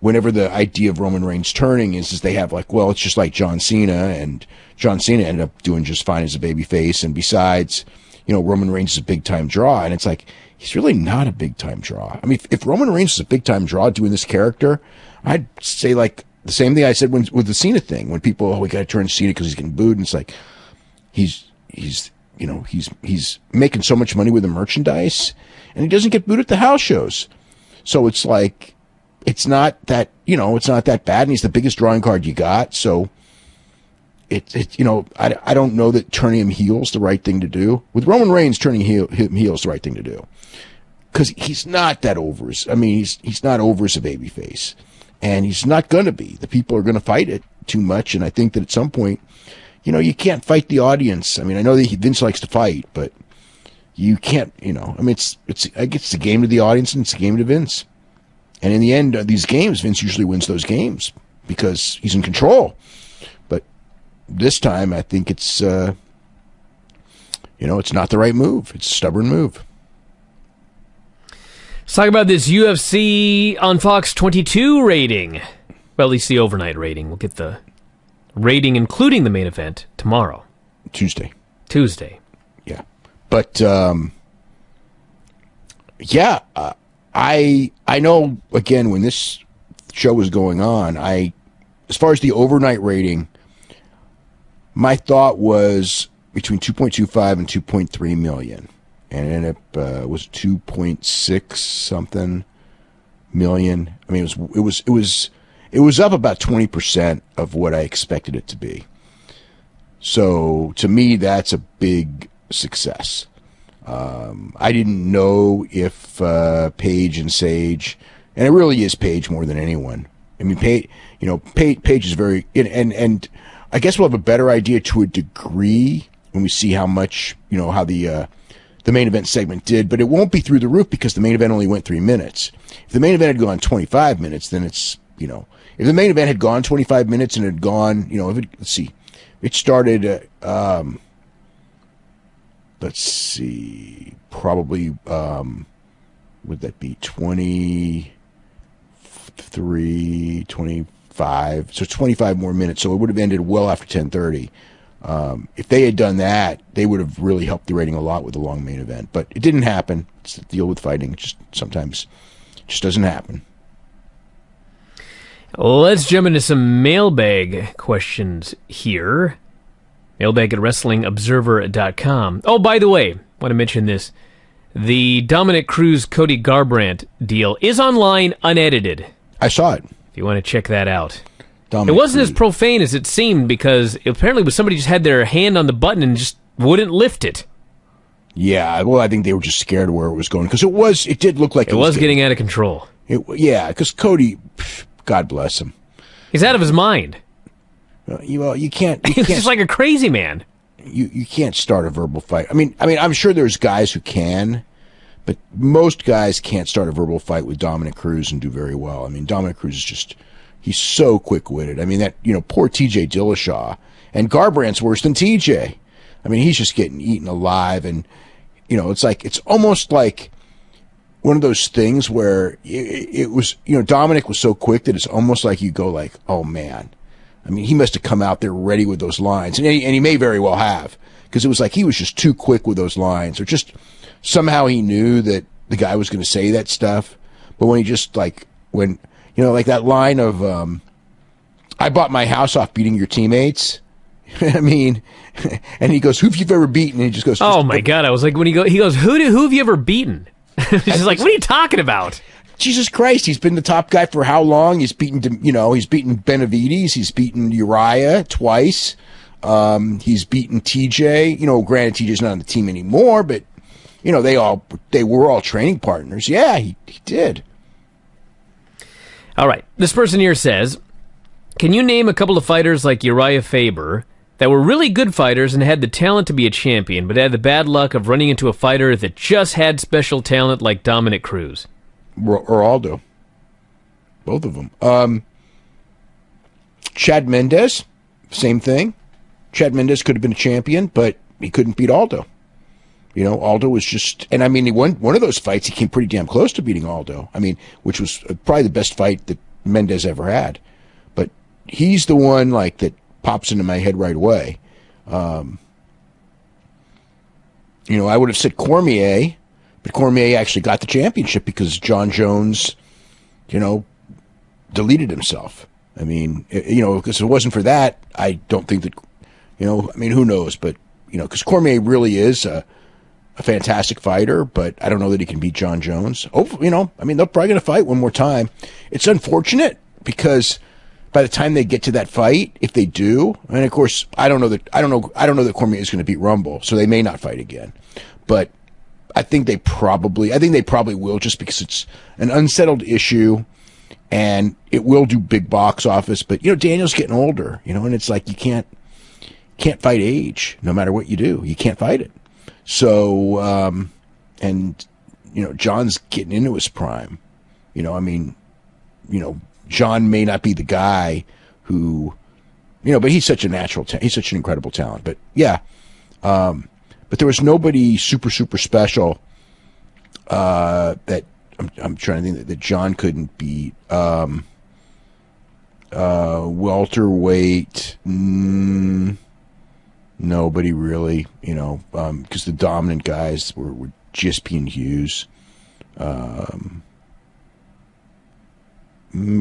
whenever the idea of Roman Reigns turning is they have it's just like John Cena, and John Cena ended up doing just fine as a babyface, and besides, Roman Reigns is a big-time draw, and it's like, he's really not a big-time draw. I mean, if Roman Reigns is a big-time draw doing this character, I'd say, the same thing I said with the Cena thing, when people, we got to turn Cena because he's getting booed, and it's like, he's making so much money with the merchandise, and he doesn't get booed at the house shows. So it's like, it's not that, it's not that bad, and he's the biggest drawing card you got. So, I don't know that turning him heel is the right thing to do. With Roman Reigns, turning him heel is the right thing to do. Because he's not that over. I mean, he's not over as a babyface. And he's not going to be. The people are going to fight it too much. And I think that at some point, you can't fight the audience. I mean, I know that Vince likes to fight, but you can't, I mean, I guess it's a game to the audience and it's a game to Vince. And in the end of these games, Vince usually wins those games because he's in control. But this time, I think it's, it's not the right move. It's a stubborn move. Let's talk about this UFC on Fox 22 rating. Well, at least the overnight rating. We'll get the rating, including the main event, tomorrow. Tuesday. Yeah. But, I know, again, when this show was going on, as far as the overnight rating, my thought was between 2.25 and 2.3 million. And it ended up was 2.6 something million. I mean, it was up about 20% of what I expected it to be. So to me, that's a big success. I didn't know if Paige and Sage, and it really is Paige more than anyone. I mean, Paige is very, and I guess we'll have a better idea to a degree when we see how much, how the main event segment did, but it won't be through the roof because the main event only went 3 minutes. If the main event had gone 25 minutes, then it's, if the main event had gone 25 minutes and had gone, let's see, it started, probably, would that be 23, 25, so 25 more minutes, so it would have ended well after 10:30. If they had done that, they would have really helped the rating a lot with the long main event. But it didn't happen. It's the deal with fighting. It sometimes doesn't happen. Let's jump into some mailbag questions here. Mailbag at WrestlingObserver.com. Oh, by the way, I want to mention this. The Dominick Cruz Cody Garbrandt deal is online unedited. I saw it. If you want to check that out. Dominick it wasn't Cruz. as profane as it seemed because apparently somebody just had their hand on the button and just wouldn't lift it. Yeah, well, I think they were just scared of where it was going because it did look like it was getting out of control. Because Cody, God bless him, he's out of his mind. You can't. He's just like a crazy man. You can't start a verbal fight. I mean, I'm sure there's guys who can, but most guys can't start a verbal fight with Dominick Cruz and do very well. I mean, Dominick Cruz is just. He's so quick-witted. I mean, poor TJ Dillashaw. And Garbrandt's worse than TJ. I mean, he's just getting eaten alive. And, it's almost like one of those things where it was, Dominick was so quick that it's almost like you go like, oh, man. I mean, he must have come out there ready with those lines. And he may very well have. Because it was like he was just too quick with those lines. Or just somehow he knew that the guy was going to say that stuff. But when he just, like that line of, I bought my house off beating your teammates. I mean, and he goes, who have you ever beaten? And he just goes, oh my God. I was like, when he goes, who have you ever beaten? He's like, what are you talking about? Jesus Christ. He's been the top guy for how long? He's beaten, he's beaten Benavides. He's beaten Uriah twice. He's beaten TJ. Granted, TJ's not on the team anymore, but, they were all training partners. Yeah, he did. All right. This person here says, can you name a couple of fighters like Uriah Faber that were really good fighters and had the talent to be a champion, but had the bad luck of running into a fighter that just had special talent like Dominick Cruz? Or Aldo. Both of them. Chad Mendes, same thing. Chad Mendes could have been a champion, but he couldn't beat Aldo. Aldo was just, and I mean, he won one of those fights. He came pretty damn close to beating Aldo. I mean, which was probably the best fight that Mendes ever had. But he's the one that pops into my head right away. I would have said Cormier, but Cormier actually got the championship because John Jones, deleted himself. I mean, because if it wasn't for that, I don't think that, who knows? But because Cormier really is a fantastic fighter, but I don't know that he can beat John Jones. They're probably going to fight one more time. It's unfortunate because by the time they get to that fight, if they do, and of course, I don't know that Cormier is going to beat Rumble, so they may not fight again. But I think they probably will, just because it's an unsettled issue, and it will do big box office. But Daniel's getting older, and it's like you can't fight age, no matter what you do. You can't fight it. So, John's getting into his prime. John may not be the guy who, but he's such a natural he's such an incredible talent. But yeah, but there was nobody super special that I'm trying to think that John couldn't beat. Welterweight, nobody really, because the dominant guys were GSP and Hughes.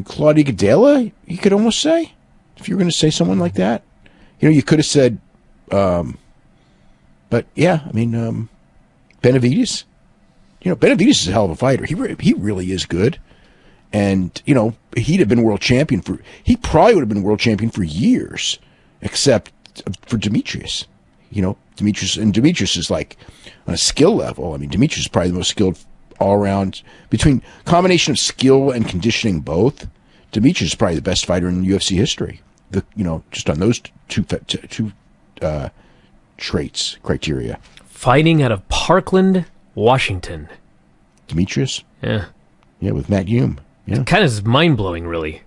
Claudia Gadela, you could almost say, if you were going to say someone like that. You could have said, but yeah, Benavidez. Benavidez is a hell of a fighter. He really is good. And, he'd have been world champion he probably would have been world champion for years, except for Demetrius. Demetrius is like on a skill level. Demetrius is probably the most skilled all around, between combination of skill and conditioning both. Demetrius is probably the best fighter in UFC history. Just on those two traits, criteria. Fighting out of Parkland, Washington. Demetrius? Yeah. Yeah, with Matt Hume. Yeah. It kind of is mind-blowing, really.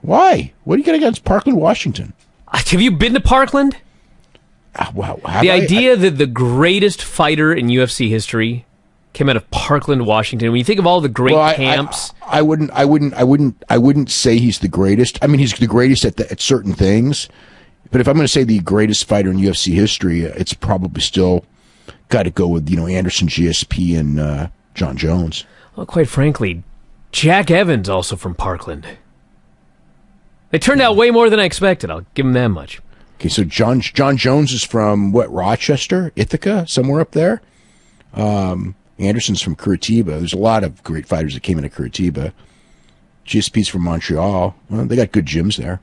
Why? What do you got against Parkland, Washington? Have you been to Parkland? Wow. The idea that the greatest fighter in UFC history came out of Parkland, Washington. When you think of all the great camps, I wouldn't say he's the greatest. He's the greatest at certain things. But if I'm going to say the greatest fighter in UFC history, it's probably still got to go with Anderson, GSP, and John Jones. Well, quite frankly, Jack Evans also from Parkland. They turned out way more than I expected. I'll give him that much. Okay, so John Jones is from Rochester, Ithaca, somewhere up there. Anderson's from Curitiba. There's a lot of great fighters that came into Curitiba. GSP's from Montreal. Well, they got good gyms there.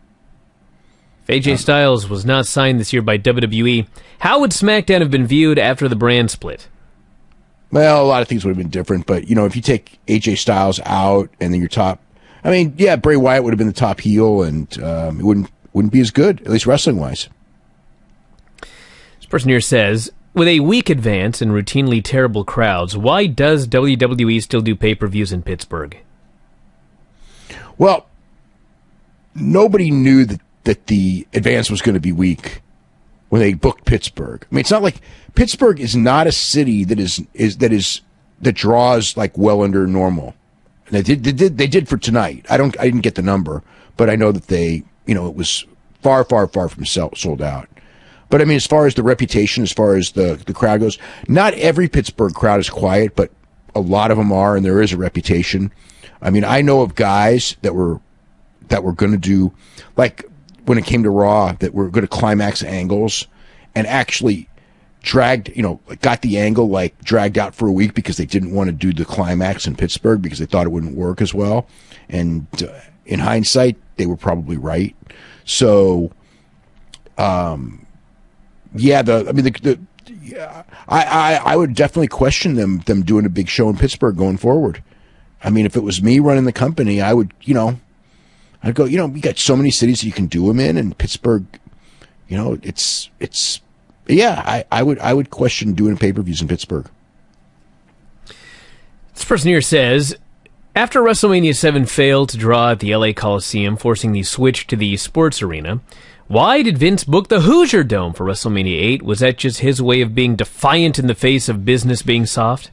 If AJ Styles was not signed this year by WWE, how would SmackDown have been viewed after the brand split? Well, a lot of things would have been different, but if you take AJ Styles out and then your top, Bray Wyatt would have been the top heel, and it wouldn't be as good, at least wrestling wise. This person here says, with a weak advance and routinely terrible crowds, why does WWE still do pay-per-views in Pittsburgh? Well, nobody knew that the advance was going to be weak when they booked Pittsburgh. It's not like Pittsburgh is not a city that draws like well under normal. And they did for tonight. I didn't get the number, but I know that it was far from sold out. But as far as the reputation, as far as the crowd goes, not every Pittsburgh crowd is quiet, but a lot of them are, and there is a reputation. I know of guys that were going to do, like when it came to Raw, that were going to climax angles and actually got the angle dragged out for a week because they didn't want to do the climax in Pittsburgh because they thought it wouldn't work as well. And in hindsight, they were probably right. So, I would definitely question them doing a big show in Pittsburgh going forward. If it was me running the company, I would, I'd go, we got so many cities that you can do them in, and Pittsburgh, I would question doing pay-per-views in Pittsburgh. This person here says, after WrestleMania 7 failed to draw at the LA Coliseum, forcing the switch to the sports arena, why did Vince book the Hoosier Dome for WrestleMania 8? Was that just his way of being defiant in the face of business being soft?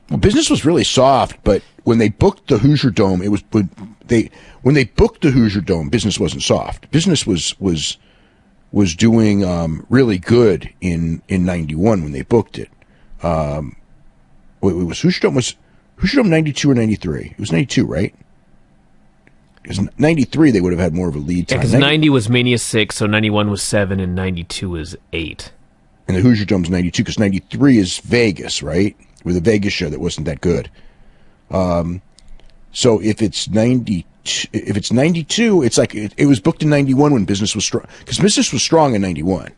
Well, business was really soft, but when they booked the Hoosier Dome, when they booked the Hoosier Dome, business wasn't soft. Business was doing really good in 91 when they booked it. Was Hoosier Dome 92 or 93? It was 92, right? Because 93 they would have had more of a lead time. Yeah, because 90 was Mania 6, so 91 was 7, and 92 was 8. And the Hoosier Dome's 92, because 93 is Vegas, right? With a Vegas show that wasn't that good. So if it's 92, it's like it was booked in 91 when business was strong, because business was strong in 91.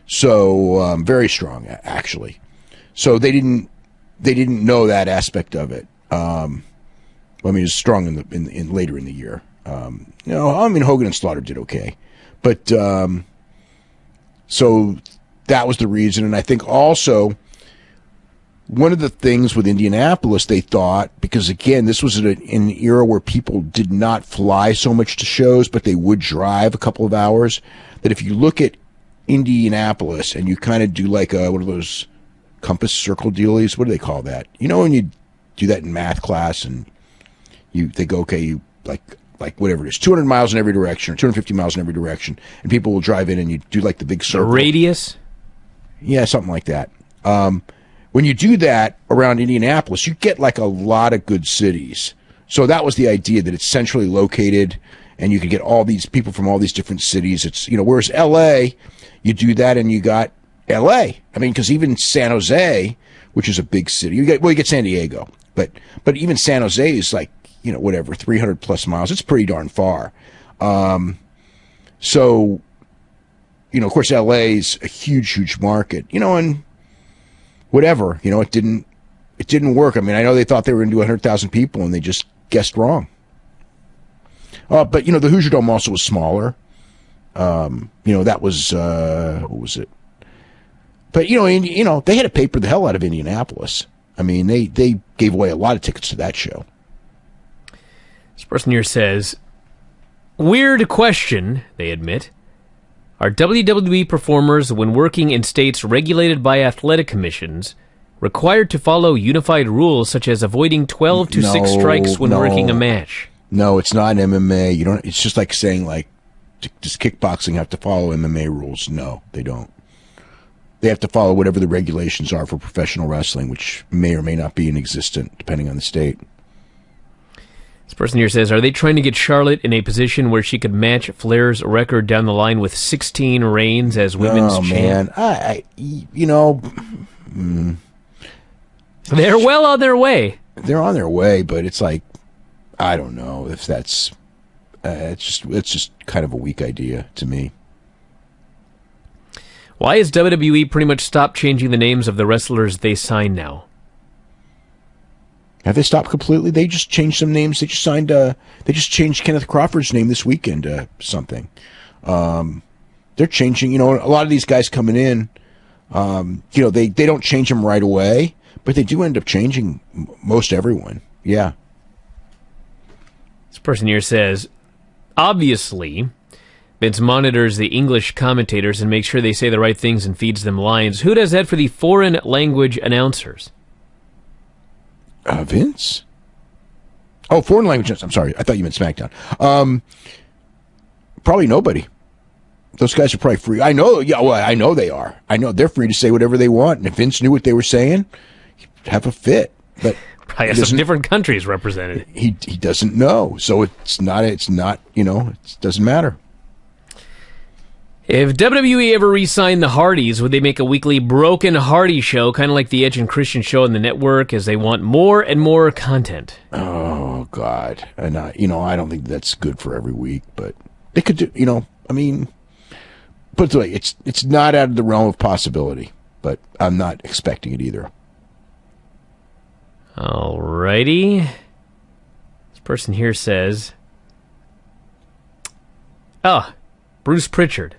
So very strong actually. So they didn't know that aspect of it. I mean, it was strong in later in the year. Hogan and Slaughter did okay, but so that was the reason. And I think also one of the things with Indianapolis, they thought, because again, this was in an era where people did not fly so much to shows, but they would drive a couple of hours, that if you look at Indianapolis and you kind of do like one of those compass circle dealies, what do they call that? You know, when you do that in math class and they go, okay, you like whatever it is, 200 miles in every direction or 250 miles in every direction, and people will drive in and you do like the big circle. The radius? Yeah, something like that. When you do that around Indianapolis, you get like a lot of good cities. So that was the idea, that it's centrally located and you could get all these people from all these different cities. It's, whereas LA, you do that and you got LA. I mean, because even San Jose, which is a big city, you get San Diego, but even San Jose is like, 300 plus miles. It's pretty darn far. So, of course, LA is a huge market, and whatever, it didn't work. I mean, I know they thought they were going to do 100,000 people and they just guessed wrong. But, the Hoosier Dome also was smaller. That was, what was it? But, they had to paper the hell out of Indianapolis. I mean, they gave away a lot of tickets to that show. This person here says, weird question, they admit. Are WWE performers, when working in states regulated by athletic commissions, required to follow unified rules such as avoiding 12 to 6 strikes when working a match? No, it's not MMA. It's just like saying, does kickboxing have to follow MMA rules? No, they don't. They have to follow whatever the regulations are for professional wrestling, which may or may not be inexistent, depending on the state. This person here says, are they trying to get Charlotte in a position where she could match Flair's record down the line with 16 reigns as women's champ? Man, they're well on their way. They're on their way, but it's like, I don't know if that's, it's just kind of a weak idea to me. Why has WWE pretty much stopped changing the names of the wrestlers they sign now? Have they stopped completely? They just changed some names. They just signed. They just changed Kenneth Crawford's name this weekend to something. They're changing. A lot of these guys coming in. They don't change them right away, but they do end up changing most everyone. Yeah. This person here says, obviously, Vince monitors the English commentators and makes sure they say the right things and feeds them lines. Who does that for the foreign language announcers? Vince? Oh, foreign language. I'm sorry. I thought you meant SmackDown. Probably nobody. Those guys are probably free. I know. Yeah, well, I know they are. I know they're free to say whatever they want. And if Vince knew what they were saying, he'd have a fit. But probably has some different countries represented. He doesn't know. So it doesn't matter. If WWE ever re-signed the Hardys, would they make a weekly Broken Hardy show, kind of like the Edge and Christian show on the network, as they want more and more content? Oh, God. And, I don't think that's good for every week, but they could do, put it away. It's not out of the realm of possibility, but I'm not expecting it either. Alrighty. This person here says, Bruce Prichard.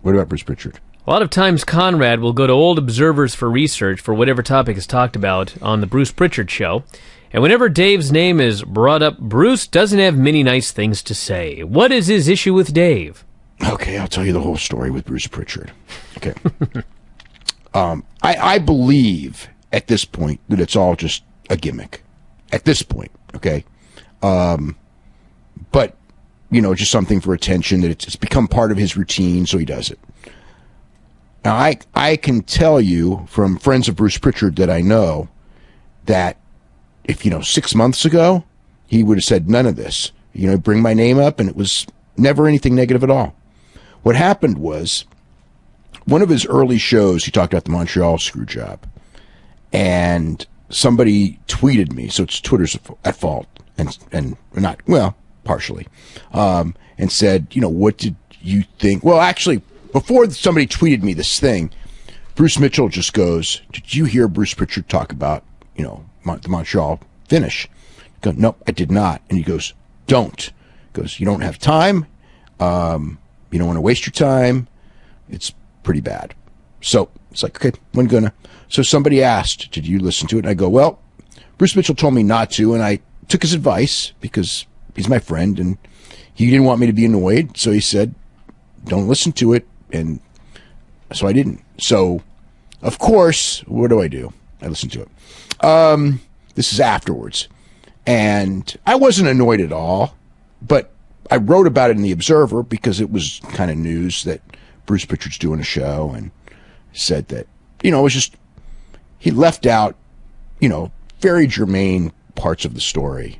What about Bruce Prichard? A lot of times Conrad will go to old observers for research for whatever topic is talked about on the Bruce Prichard show, and whenever Dave's name is brought up, Bruce doesn't have many nice things to say. What is his issue with Dave? Okay, I'll tell you the whole story with Bruce Prichard. Okay. I believe at this point that it's all just a gimmick. At this point, okay? But just something for attention, that it's become part of his routine, so he does it. Now, I can tell you from friends of Bruce Prichard that I know that if, 6 months ago, he would have said none of this. Bring my name up, and it was never anything negative at all. What happened was, one of his early shows, he talked about the Montreal screw job, and somebody tweeted me, so it's Twitter's at fault. and not, well, partially, and said, what did you think? Well, actually, before somebody tweeted me this thing, Bruce Mitchell just goes, did you hear Bruce Prichard talk about, the Montreal finish? I go, nope, I did not. And he goes, don't. He goes, you don't have time. You don't want to waste your time. It's pretty bad. So it's like, okay, when gonna? So somebody asked, did you listen to it? And I go, well, Bruce Mitchell told me not to, and I took his advice because he's my friend, and he didn't want me to be annoyed. So he said, don't listen to it. And so I didn't. So, of course, what do? I listened to it. This is afterwards. And I wasn't annoyed at all, but I wrote about it in The Observer because it was kind of news that Bruce Prichard's doing a show, and said that, it was just, he left out, very germane parts of the story.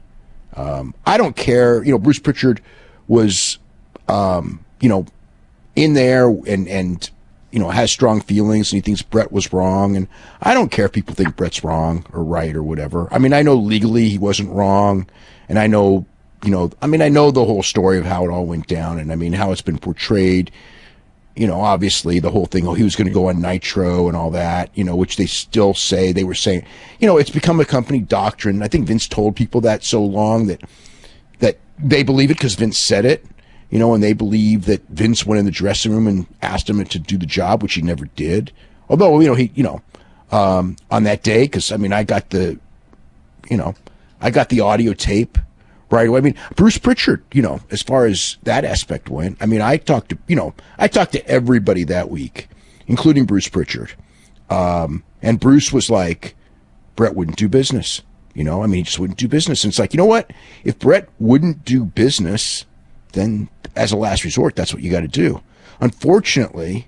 I don't care. Bruce Prichard was, in there and has strong feelings, and he thinks Brett was wrong. And I don't care if people think Brett's wrong or right or whatever. I mean, I know legally he wasn't wrong, and I know, I know the whole story of how it all went down, and how it's been portrayed. Obviously the whole thing, he was going to go on Nitro and all that, which they still say, they were saying, it's become a company doctrine. I think Vince told people that so long that they believe it because Vince said it, and they believe that Vince went in the dressing room and asked him to do the job, which he never did. Although, on that day, because I got the audio tape right away. Bruce Prichard, as far as that aspect went, I talked to everybody that week, including Bruce Prichard. And Bruce was like, Brett wouldn't do business. He just wouldn't do business. And it's like, you know what? If Brett wouldn't do business, then as a last resort, that's what you got to do. Unfortunately,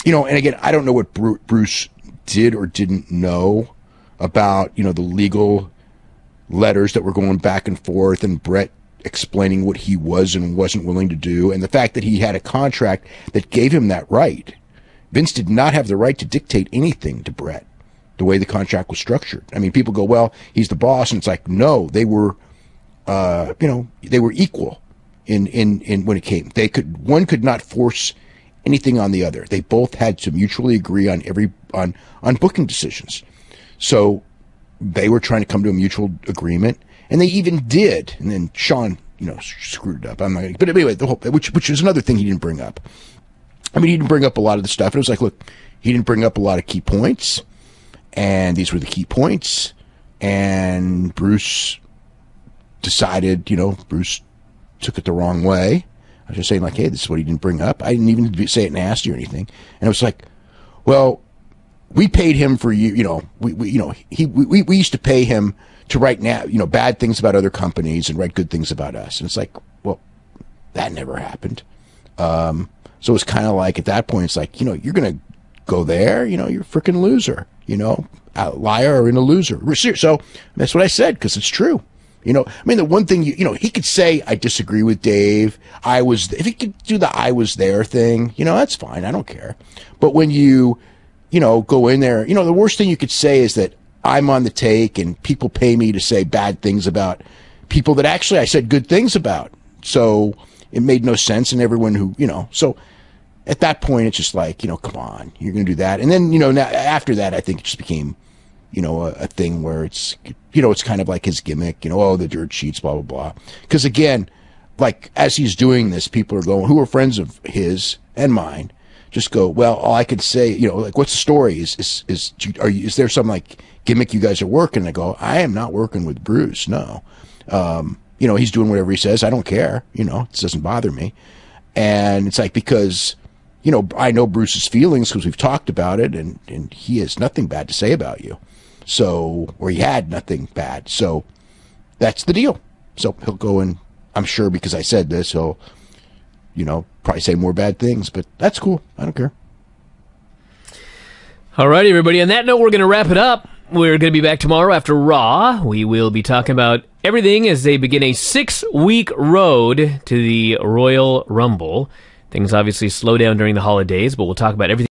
and again, I don't know what Bruce did or didn't know about, the legal letters that were going back and forth, and Brett explaining what he was and wasn't willing to do, and the fact that he had a contract that gave him that right. Vince did not have the right to dictate anything to Brett, the way the contract was structured. People go, well, he's the boss, and it's like, no, they were, they were equal in when it came. One could not force anything on the other. They both had to mutually agree on on booking decisions. So they were trying to come to a mutual agreement, and they even did. And then Sean, screwed it up. I'm not gonna, but anyway, which is another thing he didn't bring up. He didn't bring up a lot of the stuff. And it was like, look, he didn't bring up a lot of key points, and these were the key points. And Bruce decided, Bruce took it the wrong way. I was just saying, like, hey, this is what he didn't bring up. I didn't even say it nasty or anything. And it was like, well, we paid him for we used to pay him to write bad things about other companies and write good things about us. And it's like, well, that never happened. So it's kind of like at that point, it's like, you're going to go there, you're a freaking loser, a liar and a loser. So that's what I said, because it's true. The one thing, he could say, I disagree with Dave. If he could do the I was there thing, that's fine. I don't care. But when you go in there, the worst thing you could say is that I'm on the take and people pay me to say bad things about people that actually I said good things about. So it made no sense. And everyone who, so at that point, it's just like, come on, you're going to do that. And then, now after that, I think it just became, a thing where it's, it's kind of like his gimmick, the dirt sheets, blah, blah, blah. Because again, like as he's doing this, people are going, who are friends of his and mine, just go, well, all I could say, like, what's the story? Is there some like gimmick you guys are working? And I go, I am not working with Bruce. No. He's doing whatever he says. I don't care. It doesn't bother me. And it's like, because, I know Bruce's feelings because we've talked about it, and he has nothing bad to say about you. So, or he had nothing bad. So that's the deal. So he'll go and I'm sure because I said this, he'll, probably say more bad things, but that's cool. I don't care. All right, everybody. On that note, we're going to wrap it up. We're going to be back tomorrow after Raw. We will be talking about everything as they begin a 6-week road to the Royal Rumble. Things obviously slow down during the holidays, but we'll talk about everything.